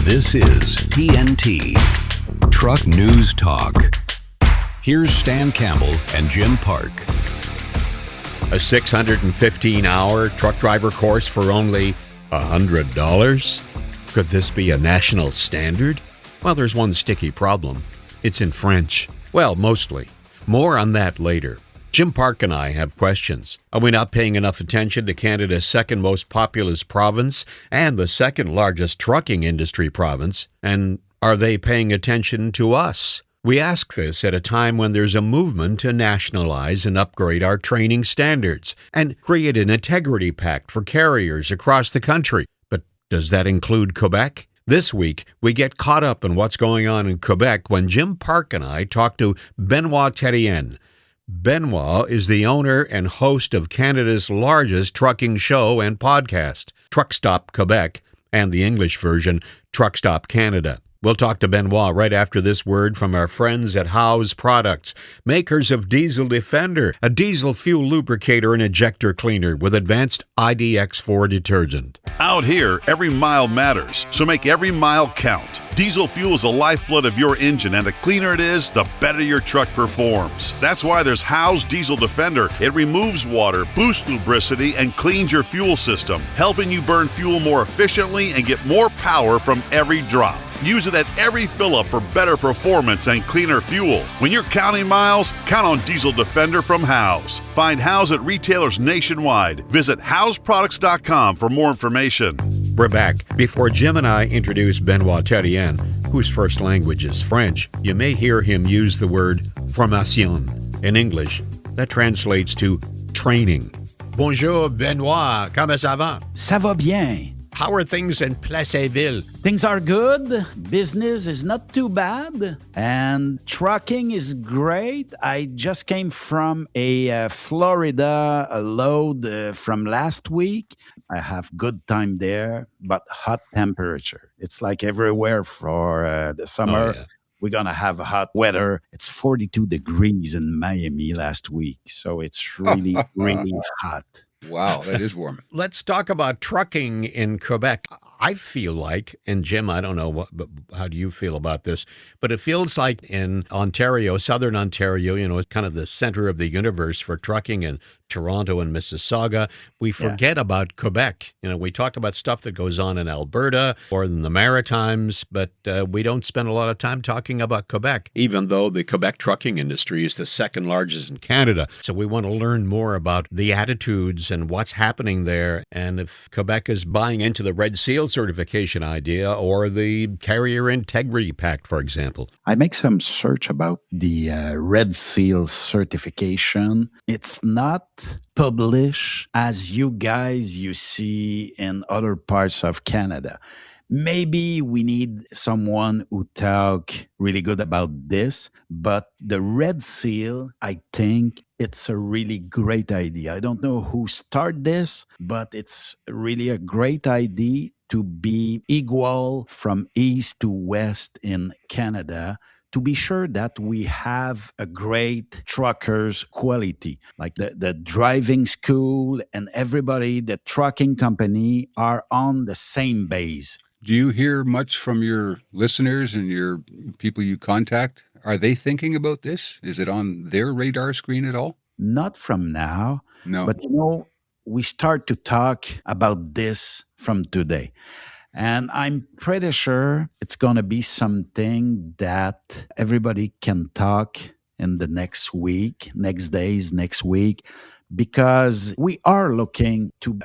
This is TNT, Truck News Talk. Here's Stan Campbell and Jim Park. A 615-hour truck driver course for only $100? Could this be a national standard? Well, there's one sticky problem. It's in French. Well, mostly. More on that later. Jim Park and I have questions. Are we not paying enough attention to Canada's second most populous province and the second largest trucking industry province? And are they paying attention to us? We ask this at a time when there's a movement to nationalize and upgrade our training standards and create an integrity pact for carriers across the country. But does that include Quebec? This week, we get caught up in what's going on in Quebec when Jim Park and I talk to Benoit Therrien. Benoit is the owner and host of Canada's largest trucking show and podcast, Truck Stop Quebec, and the English version, Truck Stop Canada. We'll talk to Benoit right after this word from our friends at Howe's Products, makers of Diesel Defender, a diesel fuel lubricator and ejector cleaner with advanced IDX4 detergent. Out here, every mile matters, so make every mile count. Diesel fuel is the lifeblood of your engine, and the cleaner it is, the better your truck performs. That's why there's Howe's Diesel Defender. It removes water, boosts lubricity, and cleans your fuel system, helping you burn fuel more efficiently and get more power from every drop. Use it at every fill-up for better performance and cleaner fuel. When you're counting miles, count on Diesel Defender from Howe's. Find Howe's at retailers nationwide. Visit howesproducts.com for more information. We're back. Before Jim and I introduce Benoit Therrien, whose first language is French, you may hear him use the word formation. In English, that translates to training. Bonjour, Benoit. Comment ça va? Ça va bien. How are things in Placerville? Things are good. Business is not too bad. And trucking is great. I just came from a Florida load from last week. I have good time there, but hot temperature. It's like everywhere for the summer. Oh, yeah. We're going to have hot weather. It's 42 degrees in Miami last week. So it's really, really hot. Wow, that is warm. Let's talk about trucking in Quebec. I feel like, and Jim, I don't know how do you feel about this, but it feels like in Ontario, southern Ontario, it's kind of the center of the universe for trucking, in Toronto and Mississauga. We forget about Quebec. We talk about stuff that goes on in Alberta or in the Maritimes, but we don't spend a lot of time talking about Quebec, even though the Quebec trucking industry is the second largest in Canada. So we want to learn more about the attitudes and what's happening there, and if Quebec is buying into the Red Seal certification idea or the Carrier Integrity Pact, for example. I make some search about the Red Seal certification. It's not published as you see in other parts of Canada. Maybe we need someone who talk really good about this, but the Red Seal, I think it's a really great idea. I don't know who started this, but it's really a great idea to be equal from east to west in Canada, to be sure that we have a great truckers quality, like the driving school and everybody, the trucking company are on the same base. Do you hear much from your listeners and your people you contact? Are they thinking about this? Is it on their radar screen at all? Not from now. No. But, we start to talk about this from today. And I'm pretty sure it's going to be something that everybody can talk in the next week, next week, because we are looking to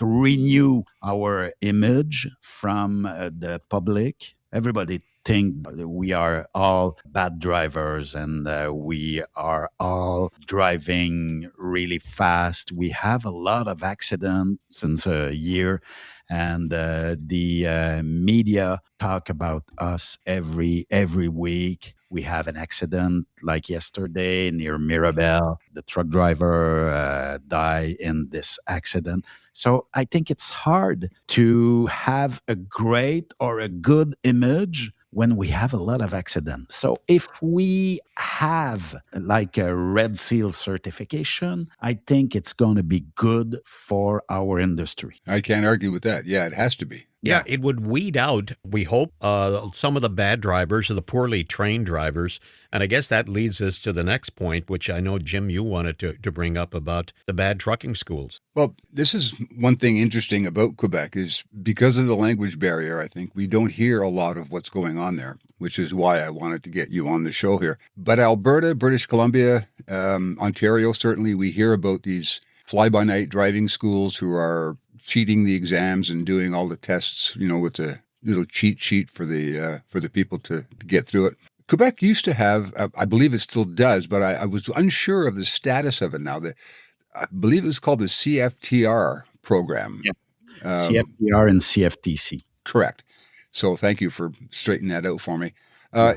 renew our image from the public. Everybody think we are all bad drivers and we are all driving really fast. We have a lot of accidents since a year, and the media talk about us every week. We have an accident like yesterday near Mirabel. The truck driver died in this accident. So I think it's hard to have a great or a good image when we have a lot of accidents. So if we have like a Red Seal certification, I think it's going to be good for our industry. I can't argue with that. Yeah, it has to be. Yeah, it would weed out, we hope, some of the bad drivers or the poorly trained drivers. And I guess that leads us to the next point, which I know, Jim, you wanted to bring up about the bad trucking schools. Well, this is one thing interesting about Quebec is because of the language barrier, I think we don't hear a lot of what's going on there, which is why I wanted to get you on the show here. But Alberta, British Columbia, Ontario, certainly we hear about these fly-by-night driving schools who are cheating the exams and doing all the tests, with a little cheat sheet for the people to get through it. Quebec used to have, I believe it still does, but I was unsure of the status of it now. I believe it was called the CFTR program. Yeah. CFTR and CFTC. Correct. So thank you for straightening that out for me.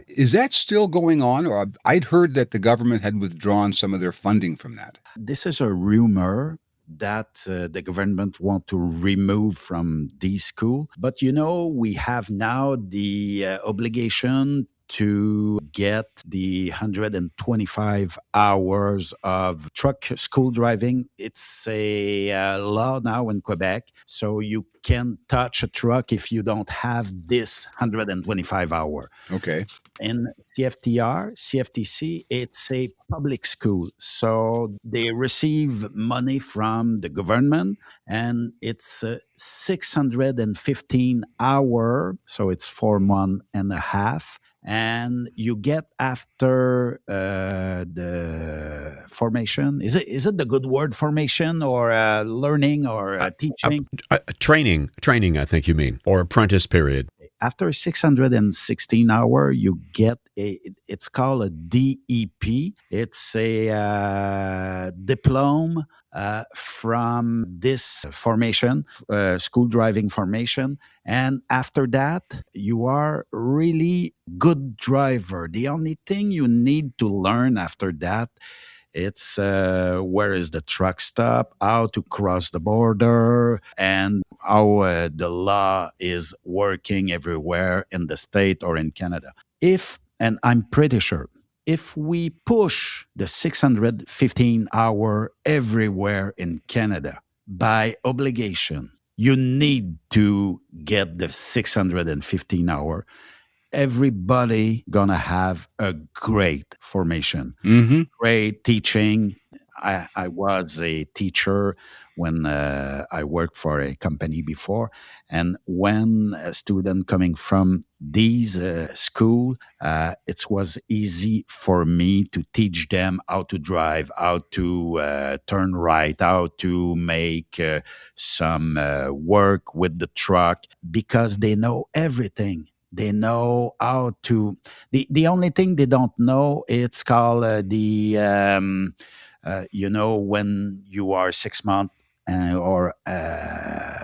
Is that still going on? Or I'd heard that the government had withdrawn some of their funding from that. This is a rumor that the government want to remove from these schools. But we have now the obligation to get the 125 hours of truck school driving. It's a law now in Quebec. So you can't touch a truck if you don't have this 125 hour. Okay. In CFTR, CFTC, it's a public school. So they receive money from the government, and it's 615 hour. So it's 4 months and a half. And you get after the formation. Is it the good word, formation, or learning, or teaching? Training, I think you mean, or apprentice period. After 616 hour, you get it's called a DEP. It's a diploma from this formation, school driving formation. And after that, you are really good driver. The only thing you need to learn after that, it's where is the truck stop, how to cross the border, and how the law is working everywhere in the state or in Canada. And I'm pretty sure, if we push the 615 hour everywhere in Canada by obligation, you need to get the 615 hour. Everybody gonna have a great formation, great teaching. I was a teacher when I worked for a company before, and when a student coming from these school, it was easy for me to teach them how to drive, how to turn right, how to make some work with the truck, because they know everything. They know how to. The only thing they don't know, it's called when you are 6 months or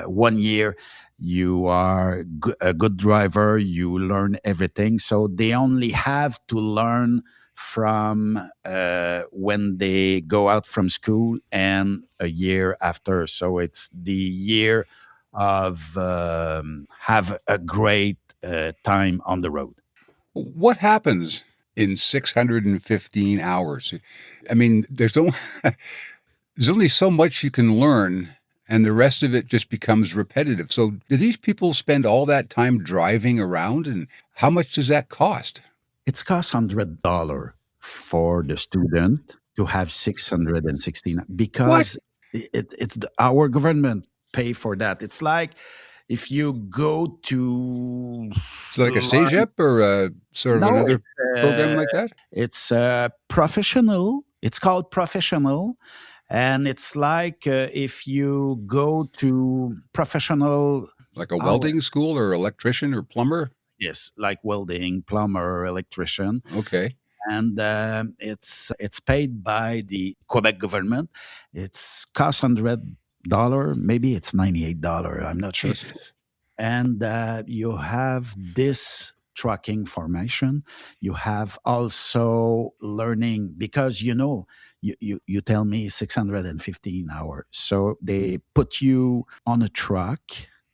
1 year, you are a good driver. You learn everything. So they only have to learn from when they go out from school and a year after. So it's the year of have a great time on the road. What happens in 615 hours? I mean, there's only so much you can learn, and the rest of it just becomes repetitive. So do these people spend all that time driving around, and how much does that cost? It's cost $100 for the student to have 616 because our government pay for that. It's like if you go to... It's like a CEGEP or another program like that? It's professional. It's called professional. And it's like if you go to professional... Like a welding school or electrician or plumber? Yes, like welding, plumber, electrician. Okay. And it's paid by the Quebec government. It's cost $100. Maybe it's $98. I'm not sure. And you have this trucking formation. You have also learning, because you tell me 615 hours. So they put you on a truck.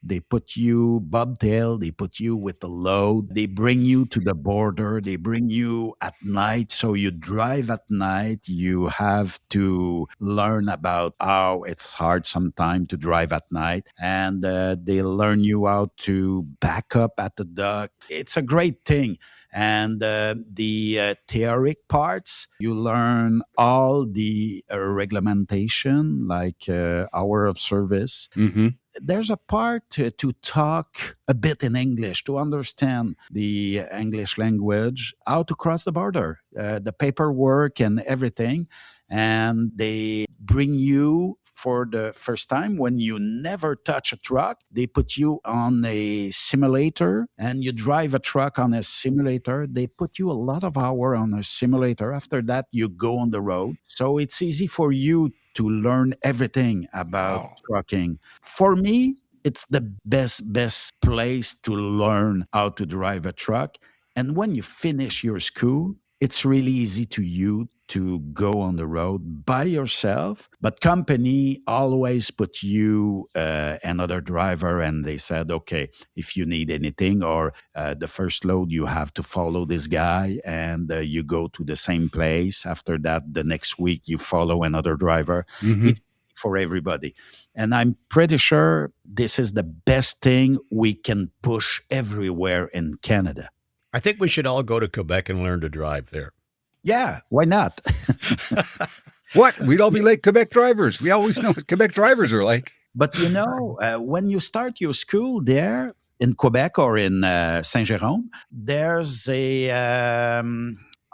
They put you bobtail, they put you with the load, they bring you to the border, they bring you at night. So you drive at night, you have to learn about how it's hard sometimes to drive at night. And they learn you how to back up at the dock. It's a great thing. And the theoric parts, you learn all the regulation, like hour of service. Mm-hmm. There's a part to talk a bit in English, to understand the English language, how to cross the border, the paperwork and everything. And they bring you for the first time when you never touch a truck. They put you on a simulator and you drive a truck on a simulator. They put you a lot of hour on a simulator. After that, you go on the road. So it's easy for you to learn everything about Wow. trucking. For me, it's the best place to learn how to drive a truck. And when you finish your school, it's really easy to you to go on the road by yourself. But company always put you another driver, and they said, okay, if you need anything or the first load, you have to follow this guy, and you go to the same place. After that, the next week, you follow another driver. Mm-hmm. It's for everybody. And I'm pretty sure this is the best thing we can push everywhere in Canada. I think we should all go to Quebec and learn to drive there. Yeah, why not? What? We'd all be like Quebec drivers. We always know what Quebec drivers are like. But when you start your school there in Quebec or in Saint-Jérôme, there's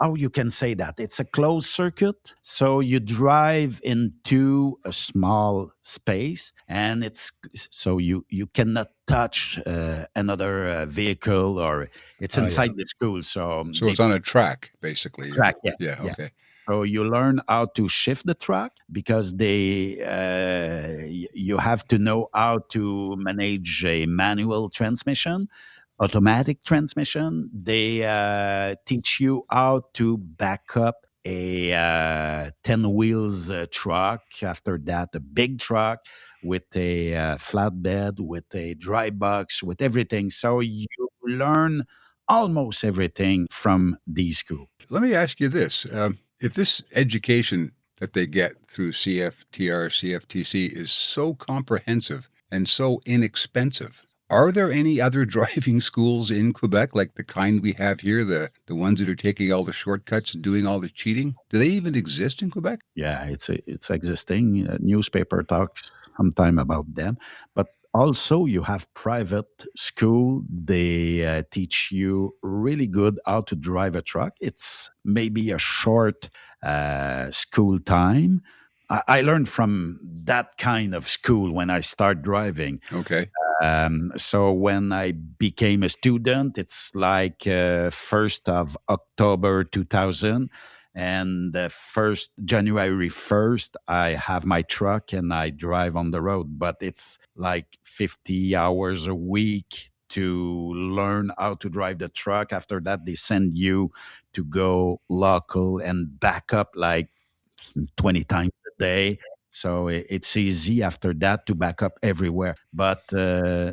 how you can say that? It's a closed circuit. So you drive into a small space, and so you cannot touch another vehicle, or it's inside the school. So it's on a track, basically. Track, yeah. Yeah, okay. So you learn how to shift the truck, because you have to know how to manage a manual transmission, automatic transmission. They teach you how to back up a 10 wheels truck. After that, a big truck with a flatbed, with a dry box, with everything. So you learn almost everything from these schools. Let me ask you this. If this education that they get through CFTR, CFTC is so comprehensive and so inexpensive, are there any other driving schools in Quebec like the kind we have here, the ones that are taking all the shortcuts and doing all the cheating? Do they even exist in Quebec? Yeah, it's existing. Newspaper talks sometime about them, but also you have private school. They teach you really good how to drive a truck. It's maybe a short school time. I learned from that kind of school when I start driving. Okay. So when I became a student, it's like 1st of October 2000. And the January 1st, I have my truck and I drive on the road. But it's like 50 hours a week to learn how to drive the truck. After that, they send you to go local and back up like 20 times a day. So it's easy after that to back up everywhere. But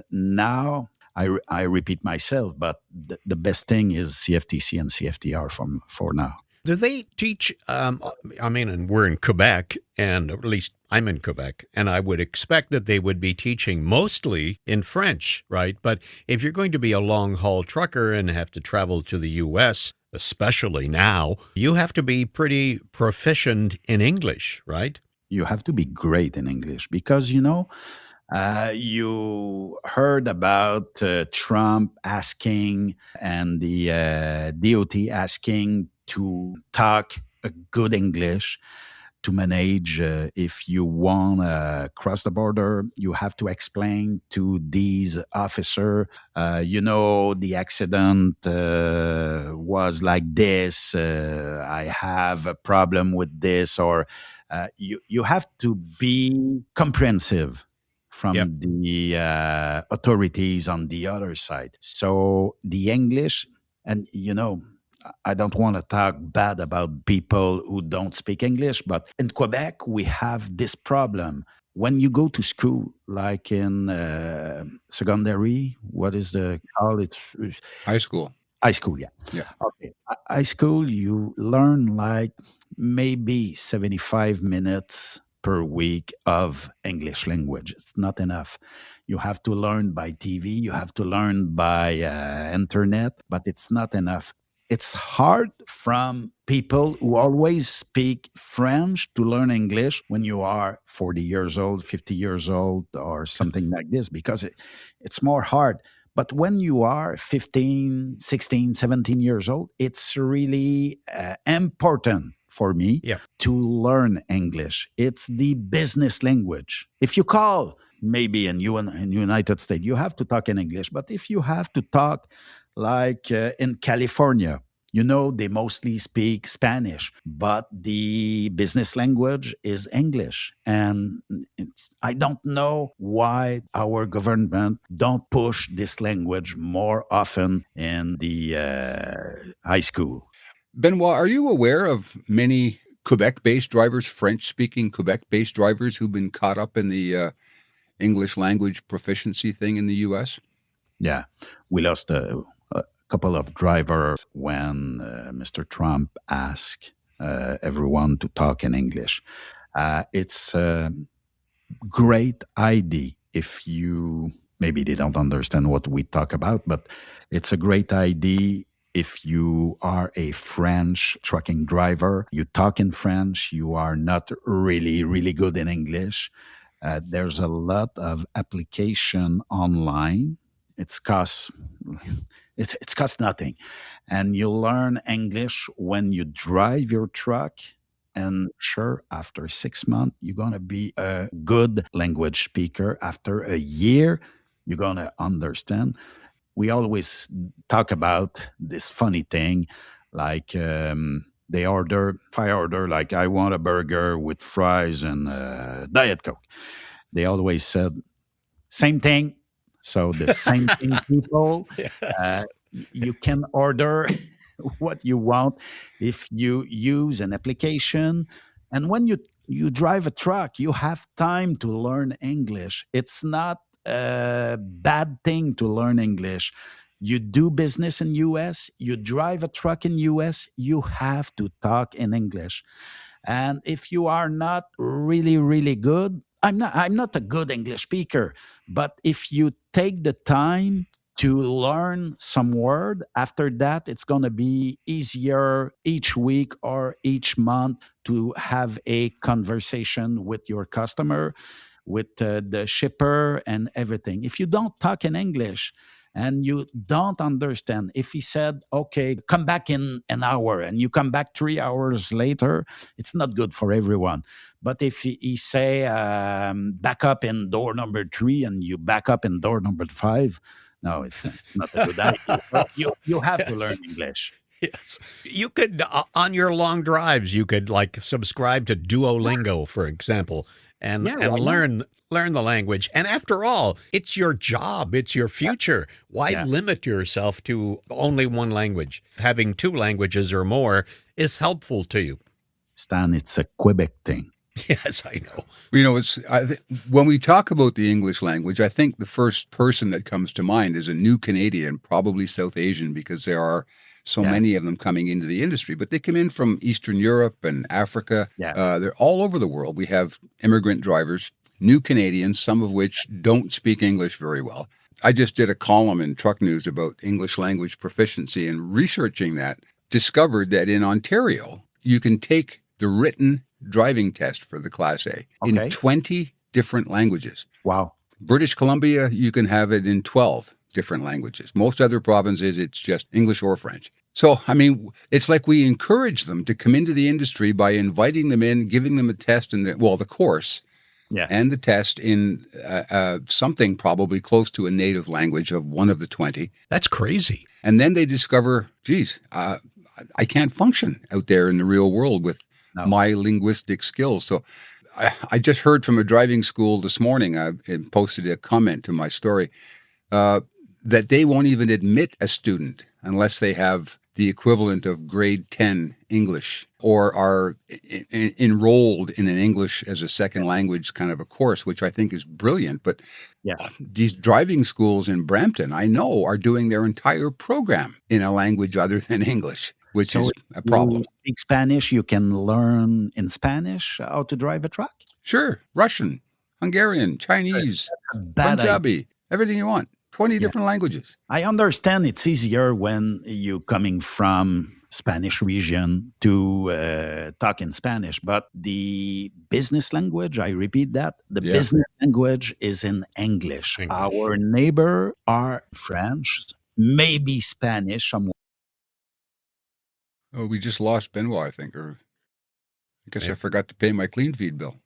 now I repeat myself, but the best thing is CFTC and CFTR for now. Do they teach, and we're in Quebec, and at least I'm in Quebec, and I would expect that they would be teaching mostly in French, right? But if you're going to be a long-haul trucker and have to travel to the U.S., especially now, you have to be pretty proficient in English, right? You have to be great in English because, you heard about Trump asking and the DOT asking to talk a good English to manage. If you want to cross the border, you have to explain to these officers, the accident was like this. I have a problem with this, or you have to be comprehensive from the authorities on the other side. So the English, and I don't want to talk bad about people who don't speak English, but in Quebec, we have this problem. when you go to school, like in secondary, what is the call? It's High school. high school, yeah. Yeah. Okay. High school, you learn like maybe 75 minutes per week of English language. It's not enough. You have to learn by TV, you have to learn by internet, but it's not enough. It's hard from people who always speak French to learn English when you are 40 years old, 50 years old, or something like this, because it's more hard. But when you are 15, 16, 17 years old, it's really important for me Yeah. to learn English. It's the business language. If you call maybe in United States, you have to talk in English. But if you have to talk like in California, they mostly speak Spanish, but the business language is English. And I don't know why our government don't push this language more often in the high school. Benoit, are you aware of many Quebec-based drivers, French-speaking Quebec-based drivers who've been caught up in the English language proficiency thing in the U.S.? Yeah, we lost a couple of drivers when Mr. Trump asked everyone to talk in English. It's a great idea if you, maybe they don't understand what we talk about, but it's a great idea if you are a French trucking driver, you talk in French, you are not really, really good in English. There's a lot of application online. It's cost nothing, and you learn English when you drive your truck. And sure, after 6 months, you're gonna be a good language speaker. After a year, you're gonna understand. We always talk about this funny thing, like if I order, like I want a burger with fries and Diet Coke. They always said, same thing. So the same thing, people, Yes. you can order what you want if you use an application. And when you drive a truck, you have time to learn English. It's not a bad thing to learn English. You do business in US, you drive a truck in US, you have to talk in English. And if you are not really, really good, I'm not a good English speaker, but if you take the time to learn some word, after that, it's going to be easier each week or each month to have a conversation with your customer, with the shipper and everything. If you don't talk in English, and you don't understand, if he said, okay, come back in an hour, and you come back 3 hours later, it's not good for everyone. But if he say, back up in door number 3, and you back up in door number 5, no, it's not a good idea. You have to learn Yes. English. Yes. You could, on your long drives, you could like subscribe to Duolingo, for example, and Yeah, why not? learn the language. And after all, it's your job, it's your future. Why Yeah. limit yourself to only one language? Having 2 languages or more is helpful to you. Stan, it's a Quebec thing. Yes, I know. When we talk about the English language, I think the first person that comes to mind is a new Canadian, probably South Asian, because there are so Yeah. many of them coming into the industry. But they come in from Eastern Europe and Africa. Yeah. They're all over the world. We have immigrant drivers, new Canadians, some of which don't speak English very well. I just did a column in Truck News about English language proficiency, and researching that, discovered that in Ontario, you can take the written driving test for the Class A Okay. in 20 different languages. Wow. British Columbia, you can have it in 12 different languages. Most other provinces, it's just English or French. So, I mean, it's like we encourage them to come into the industry by inviting them in, giving them a test and the course Yeah. and the test in something probably close to a native language of one of the 20. That's crazy. And then they discover, geez, I can't function out there in the real world with No. my linguistic skills. So I just heard from a driving school this morning, I posted a comment to my story, that they won't even admit a student unless they have the equivalent of grade 10 English or are enrolled in an English as a second language kind of a course, which I think is brilliant. But Yeah. these driving schools in Brampton, I know, are doing their entire program in a language other than English, which So is a problem. you speak Spanish, you can learn in Spanish how to drive a truck? Sure, Russian, Hungarian, Chinese, Bad idea. Punjabi, everything you want. 20 Yeah. different languages. I understand it's easier when you coming from Spanish region to talk in Spanish, but the business language, I repeat that, the Yeah. business language is in English. English. Our neighbor are French, maybe Spanish. Oh, we just lost Benoit, I think, or I guess I Maybe. forgot to pay my clean feed bill.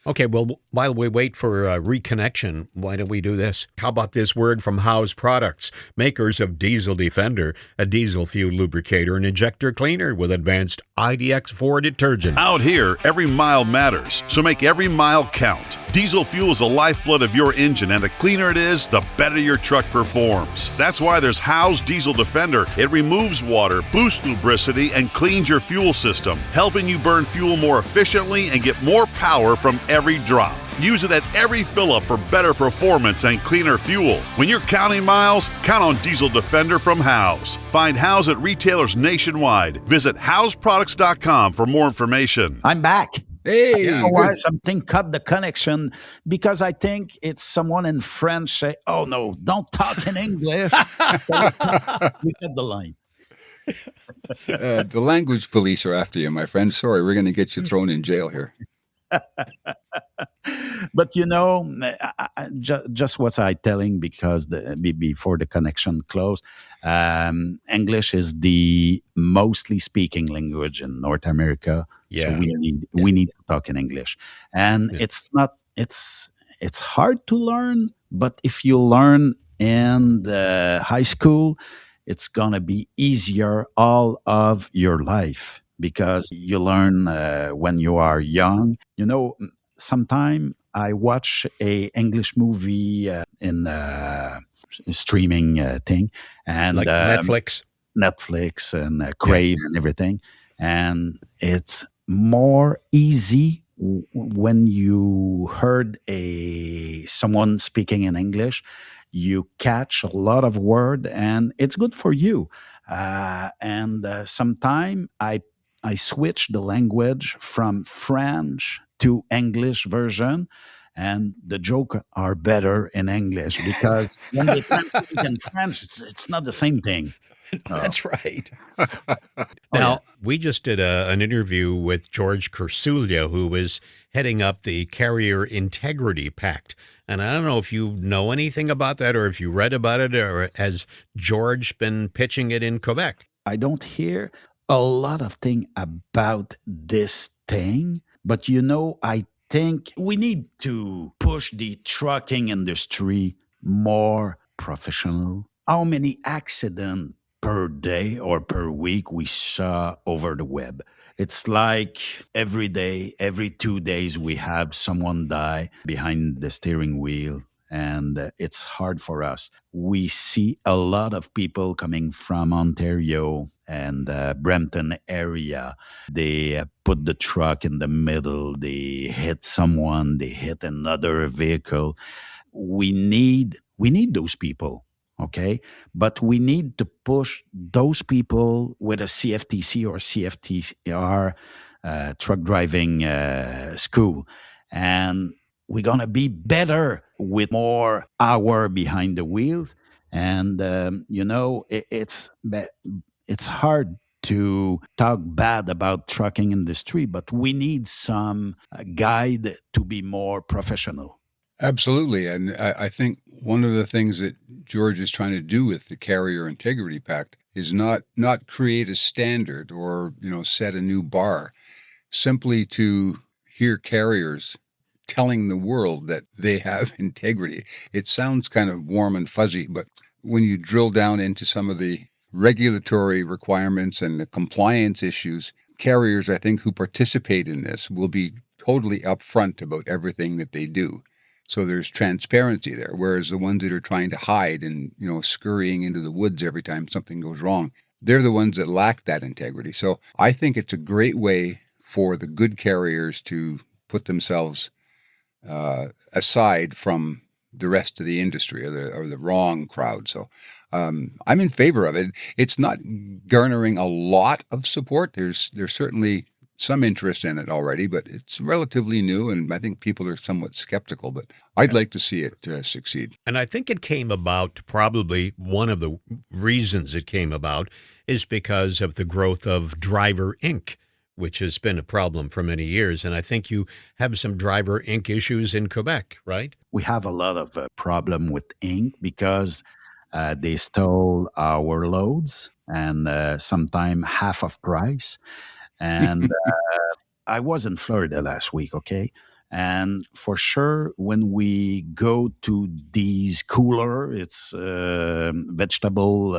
Okay, well, while we wait for reconnection, why don't we do this? How about this word from Howe's Products, makers of Diesel Defender, a diesel fuel lubricator and injector cleaner with advanced IDX4 detergent. Out here, every mile matters, so make every mile count. Diesel fuel is the lifeblood of your engine, and the cleaner it is, the better your truck performs. That's why there's Howe's Diesel Defender. It removes water, boosts lubricity, and cleans your fuel system, helping you burn fuel more efficiently and get more power from every drop. Use it at every fill-up for better performance and cleaner fuel. When you're counting miles, count on Diesel Defender from Howe's. Find Howe's at retailers nationwide. Visit howesproducts.com for more information. I'm back. Hey, You know why good. something cut the connection? Because I think it's someone in French say, "Oh no, don't talk in English." We cut the line. The language police are after you, my friend. Sorry, we're going to get you thrown in jail here. But you know, just what I telling because before the connection closed, English is the mostly speaking language in North America. Yeah. So we need to talk in English, and Yeah. it's hard to learn. But if you learn in the high school, it's gonna be easier all of your life because you learn when you are young. You know, sometime I watch a English movie in streaming thing, and Like Netflix. Netflix and Crave and everything, and it's more easy when you heard someone speaking in English. You catch a lot of word, and it's good for you. And sometime I switch the language from French to English version, and the joke are better in English because when they translate in French, it's not the same thing. That's right. Oh, Now, we just did an interview with George Kursulia, who was heading up the Carrier Integrity Pact. And I don't know if you know anything about that or if you read about it, or has George been pitching it in Quebec? I don't hear a lot of thing about this thing, but you know, I think we need to push the trucking industry more professional. How many accidents per day or per week we saw over the web? It's like every day, every 2 days, we have someone die behind the steering wheel, and it's hard for us. We see a lot of people coming from Ontario and Brampton area. They put the truck in the middle, they hit someone, they hit another vehicle. We need those people. Okay, but we need to push those people with a CFTC or CFTR truck driving school, and we're gonna be better with more hour behind the wheels. And you know, it's hard to talk bad about trucking industry, but we need some guide to be more professional. Absolutely. And I think one of the things that George is trying to do with the Carrier Integrity Pact is not create a standard or, set a new bar, simply to hear carriers telling the world that they have integrity. It sounds kind of warm and fuzzy, but when you drill down into some of the regulatory requirements and the compliance issues, carriers, I think, who participate in this will be totally upfront about everything that they do. So there's transparency there, whereas the ones that are trying to hide and, scurrying into the woods every time something goes wrong, they're the ones that lack that integrity. So I think it's a great way for the good carriers to put themselves aside from the rest of the industry or the wrong crowd. So I'm in favor of it. It's not garnering a lot of support. There's certainly some interest in it already, but it's relatively new, and I think people are somewhat skeptical. But I'd like to see it succeed. And I think it came about, probably one of the reasons it came about is because of the growth of Driver Inc., which has been a problem for many years. And I think you have some Driver Inc. issues in Quebec, right? We have a lot of problem with Inc. because they stole our loads and sometime half of price. And I was in Florida last week, okay? And for sure, when we go to these cooler, it's vegetable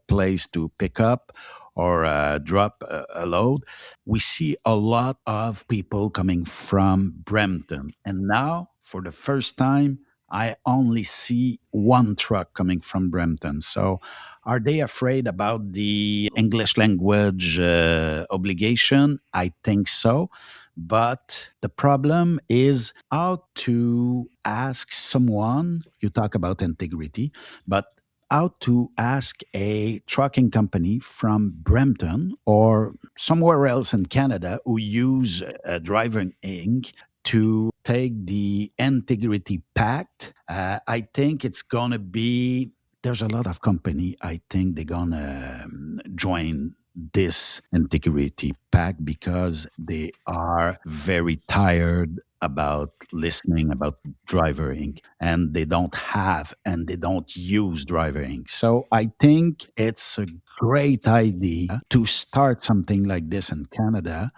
place to pick up or drop a load, we see a lot of people coming from Brampton. And now, for the first time, I only see one truck coming from Brampton. So are they afraid about the English language obligation? I think so. But the problem is how to ask someone, you talk about integrity, but how to ask a trucking company from Brampton or somewhere else in Canada who use Driving Inc. to take the integrity pact. I think it's going to be, there's a lot of company, I think they're going to join this integrity pact because they are very tired about listening about Driver Inc. and they don't have and they don't use Driver Inc. So I think it's a great idea to start something like this in Canada.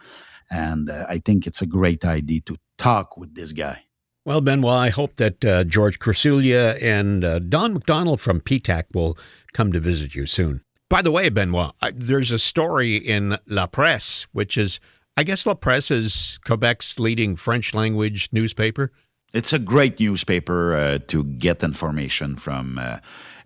And I think it's a great idea to talk with this guy. Well, Benoit, I hope that George Crucilia and Don McDonald from Pact will come to visit you soon. By the way, Benoit, there's a story in La Presse, which is, I guess La Presse is Quebec's leading French language newspaper. It's a great newspaper to get information from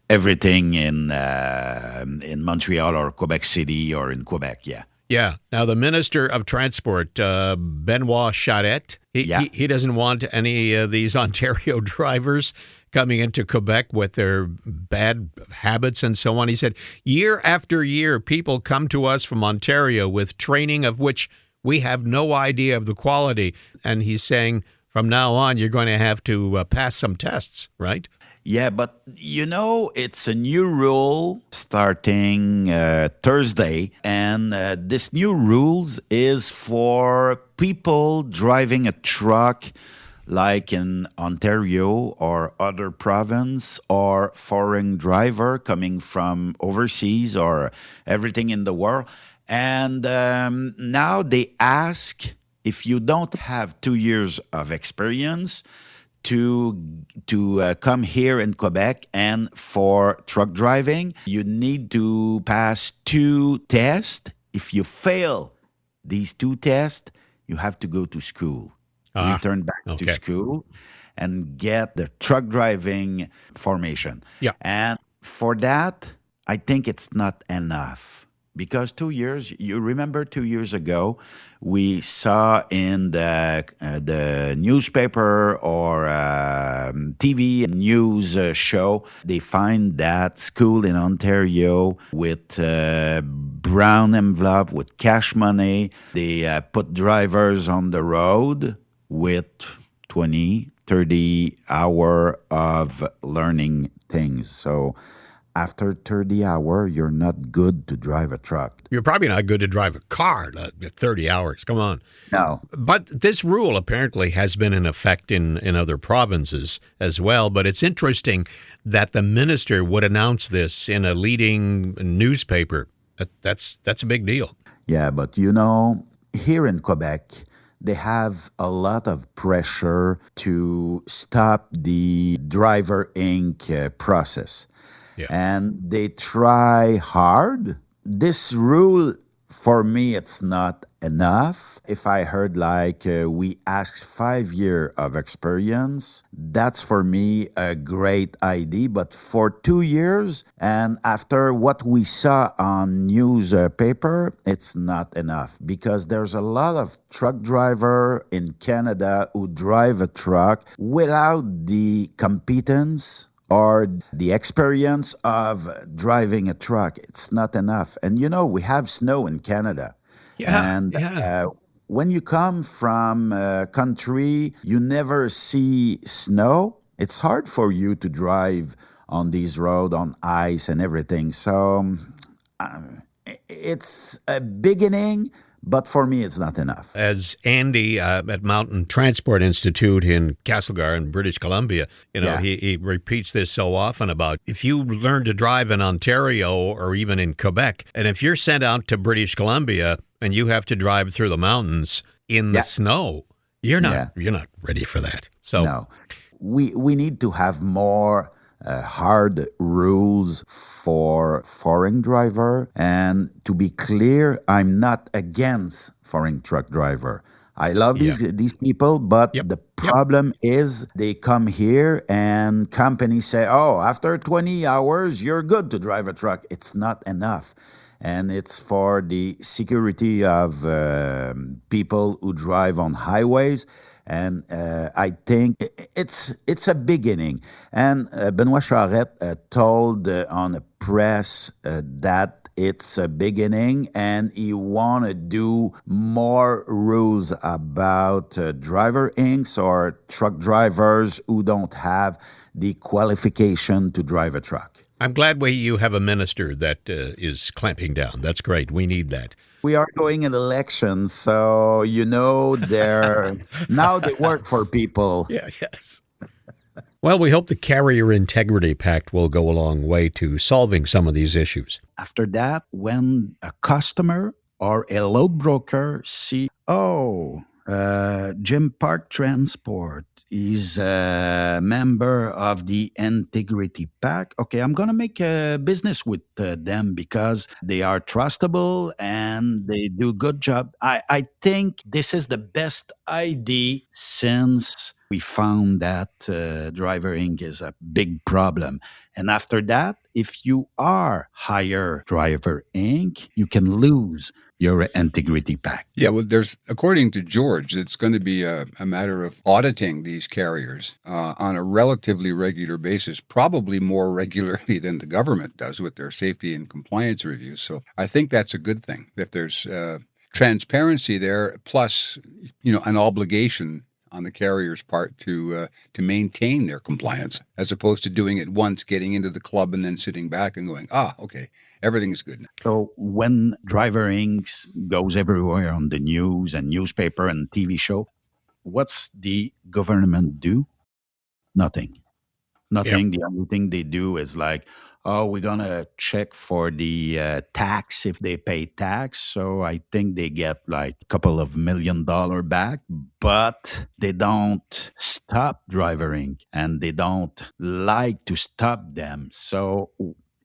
everything in Montreal or Quebec City or in Quebec, yeah. Yeah. Now, the Minister of Transport, Benoit Charette, he doesn't want any of these Ontario drivers coming into Quebec with their bad habits and so on. He said, year after year, people come to us from Ontario with training of which we have no idea of the quality. And he's saying, from now on, you're going to have to pass some tests, right? Yeah, but you know, it's a new rule starting Thursday. And this new rules is for people driving a truck like in Ontario or other province or foreign driver coming from overseas or everything in the world. And now they ask if you don't have 2 years of experience to come here in Quebec, and for truck driving, you need to pass 2 tests. If you fail these 2 tests, you have to go to school. Return back to school and get the truck driving formation. Yeah. And for that, I think it's not enough. Because 2 years, you remember 2 years ago, we saw in the newspaper or TV news show, they find that school in Ontario with brown envelope, with cash money, they put drivers on the road with 20, 30 hours of learning things. So after 30 hours, you're not good to drive a truck. You're probably not good to drive a car at 30 hours. Come on. No. But this rule apparently has been in effect in other provinces as well. But it's interesting that the minister would announce this in a leading newspaper. That's a big deal. Yeah, but you know, here in Quebec, they have a lot of pressure to stop the Driver Inc. Process. Yeah. And they try hard. This rule For me, it's not enough. If I heard like we ask 5 years of experience, that's for me a great idea. But for 2 years, and after what we saw on newspaper, it's not enough because there's a lot of truck driver in Canada who drive a truck without the competence or the experience of driving a truck. It's not enough. And we have snow in Canada. Yeah, And yeah. when you come from a country, you never see snow. It's hard for you to drive on these roads, on ice and everything. So it's a beginning, but for me, it's not enough. As Andy at Mountain Transport Institute in Castlegar in British Columbia, Yeah. he repeats this so often about if you learn to drive in Ontario or even in Quebec, and if you're sent out to British Columbia and you have to drive through the mountains in the Yeah. snow, you're not ready for that. So No, we need to have more hard rules for foreign driver. And to be clear, I'm not against foreign truck driver. I love Yeah. these people, but Yep. the problem is they come here and companies say, "Oh, after 20 hours, you're good to drive a truck." It's not enough. And it's for the security of people who drive on highways. And I think it's a beginning. And Benoit Charette told on a press that it's a beginning, and he want to do more rules about driver inks or truck drivers who don't have the qualification to drive a truck. I'm glad you have a minister that is clamping down. That's great. We need that. We are going in elections, so they're now they work for people. Yeah, yes. Well, we hope the Carrier Integrity Pact will go a long way to solving some of these issues. After that, when a customer or a load broker see, Jim Park Transport is a member of the Integrity Pact. Okay, I'm going to make a business with them because they are trustable and they do a good job. I think this is the best idea since we found that Driver Inc. is a big problem. And after that, if you are hire Driver Inc., you can lose your Integrity Pact. Yeah, well, according to George, it's going to be a matter of auditing these carriers on a relatively regular basis, probably more regularly than the government does with their safety and compliance reviews. So I think that's a good thing, that there's transparency there, plus, an obligation on the carrier's part to maintain their compliance, as opposed to doing it once, getting into the club, and then sitting back and going, okay, everything is good now. So when Driver Inc. goes everywhere on the news and newspaper and TV show, what's the government do? Nothing. Nothing. Yep. The only thing they do is like, we're going to check for the tax if they pay tax. So I think they get like a couple of $1 million back, but they don't stop Driver Inc. and they don't like to stop them. So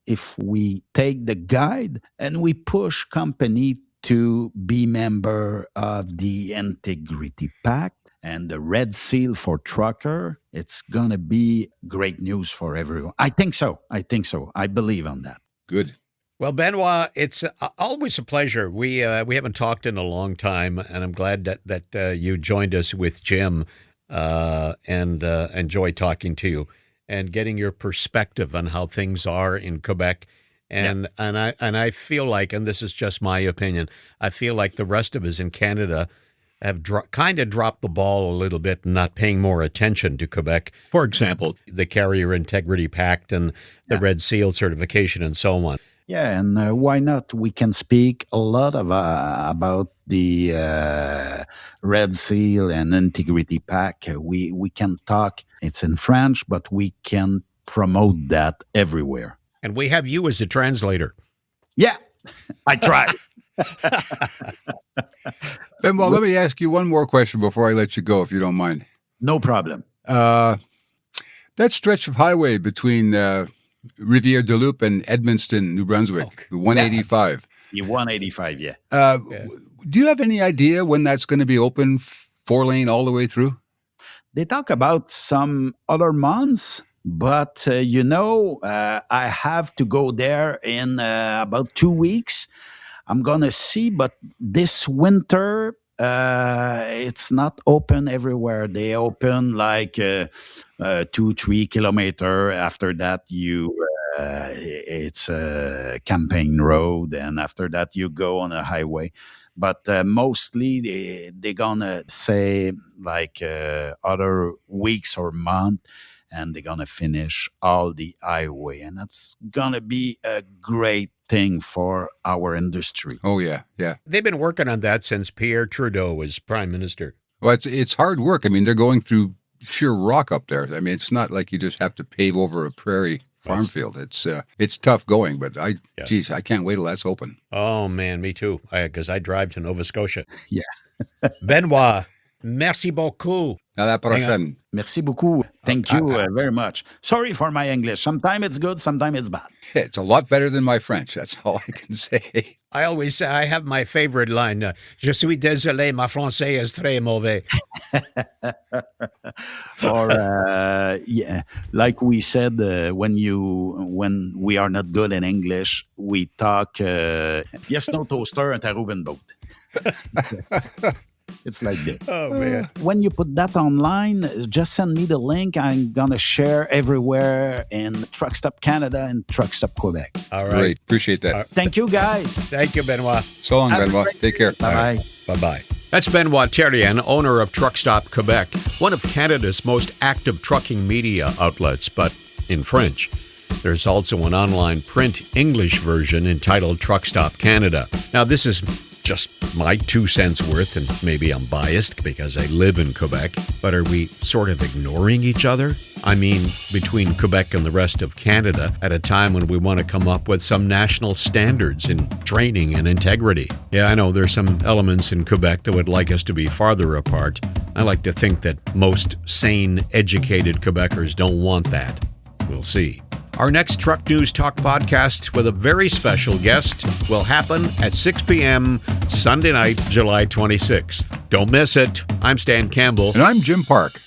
if we take the guide and we push company to be member of the Integrity Pact, and the red seal for trucker, it's going to be great news for everyone. I think so. I believe on that. Good. Well, Benoit, it's always a pleasure. We haven't talked in a long time, and I'm glad that you joined us with Jim and enjoy talking to you and getting your perspective on how things are in Quebec. And I feel like, and this is just my opinion, I feel like the rest of us in Canada have kind of dropped the ball a little bit and not paying more attention to Quebec. For example, the Carrier Integrity Pact and the Red Seal certification and so on. Yeah, and why not? We can speak a lot about the Red Seal and Integrity Pact. We can talk. It's in French, but we can promote that everywhere. And we have you as a translator. Yeah, I try. Well, let me ask you one more question before I let you go, if you don't mind. No problem. That stretch of highway between Rivière-du-Loup and Edmundston, New Brunswick, the 185. The 185, yeah. Do you have any idea when that's going to be open, 4-lane all the way through? They talk about some other months, but I have to go there in about 2 weeks. I'm gonna see, but this winter it's not open everywhere. They open like 2-3 kilometer. After that, it's a campaign road, and after that you go on a highway. But mostly they're gonna say like other weeks or month, and they're gonna finish all the highway, and that's gonna be a great thing for our industry. Oh yeah. They've been working on that since Pierre Trudeau was prime minister. Well, it's hard work. I mean, they're going through sheer rock up there. I mean, it's not like you just have to pave over a prairie farm field. It's tough going, but I can't wait till that's open. Oh man, me too. Because I drive to Nova Scotia. Yeah. Benoit, merci beaucoup. À la prochaine. Merci beaucoup. Thank you very much. Sorry for my English. Sometimes it's good, sometimes it's bad. It's a lot better than my French. That's all I can say. I always say, I have my favorite line. Je suis désolé, ma français est très mauvais. Or like we said, when we are not good in English, we talk yes, no toaster and Ruben boat. It's like this. Oh, man. When you put that online, just send me the link. I'm going to share everywhere in Truck Stop Canada and Truck Stop Quebec. All right. Great. Appreciate that. Thank you, guys. Thank you, Benoit. So long, Benoit. Take care. Bye-bye. Bye-bye. That's Benoit Therrien, owner of Truck Stop Quebec, one of Canada's most active trucking media outlets, but in French. There's also an online print English version entitled Truck Stop Canada. Now, this is just my 2 cents worth, and maybe I'm biased because I live in Quebec, but are we sort of ignoring each other? I mean, between Quebec and the rest of Canada at a time when we want to come up with some national standards in training and integrity. Yeah, I know there's some elements in Quebec that would like us to be farther apart. I like to think that most sane, educated Quebecers don't want that. We'll see. Our next Truck News Talk podcast with a very special guest will happen at 6 p.m. Sunday night, July 26th. Don't miss it. I'm Stan Campbell. And I'm Jim Park.